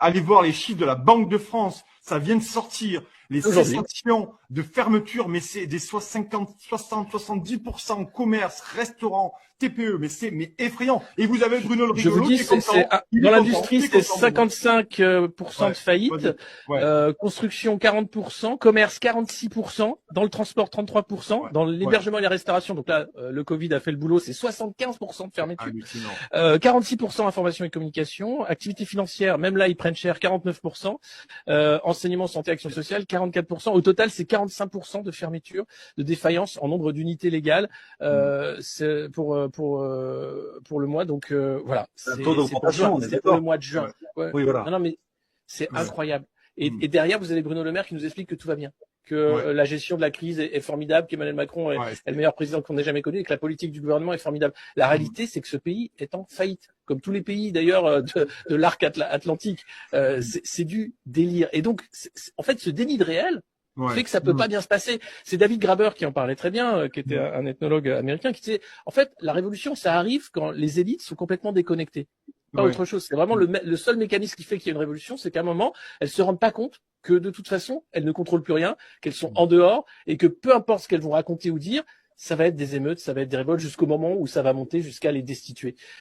Allez voir les chiffres de la Banque de France. Ça vient de sortir. Les cessations de fermeture, mais c'est des 50, 60, 70% commerce, restaurants, TPE, mais c'est effrayant. Et vous avez Bruno le Je vous rigolo dis, qui est content. dans l'industrie, c'est 55% de faillite, construction 40%, commerce 46%, dans le transport 33%, dans l'hébergement et la restauration. Donc là, le Covid a fait le boulot, c'est 75% de fermeture. 46% information et communication, activité financière, même là ils prennent cher, 49%, enseignement, santé, action sociale, 44%. Au total, c'est 45% de fermeture, de défaillance en nombre d'unités légales c'est pour le mois. Donc voilà, c'est un taux d'augmentation, c'est pour le mois de juin. Oui, voilà. Non, mais c'est incroyable. Et derrière, vous avez Bruno Le Maire qui nous explique que tout va bien, que la gestion de la crise est formidable, qu'Emmanuel Macron est le meilleur président qu'on ait jamais connu et que la politique du gouvernement est formidable. La réalité, c'est que ce pays est en faillite, comme tous les pays d'ailleurs de l'arc atlantique. C'est du délire. Et donc, en fait, ce déni de réel fait que ça peut pas bien se passer. C'est David Graeber qui en parlait très bien, qui était un ethnologue américain, qui disait, en fait, la révolution, ça arrive quand les élites sont complètement déconnectées. Pas autre chose. C'est vraiment le seul mécanisme qui fait qu'il y a une révolution, c'est qu'à un moment, elles se rendent pas compte que de toute façon, elles ne contrôlent plus rien, qu'elles sont en dehors et que peu importe ce qu'elles vont raconter ou dire, ça va être des émeutes, ça va être des révoltes jusqu'au moment où ça va monter jusqu'à les destituer.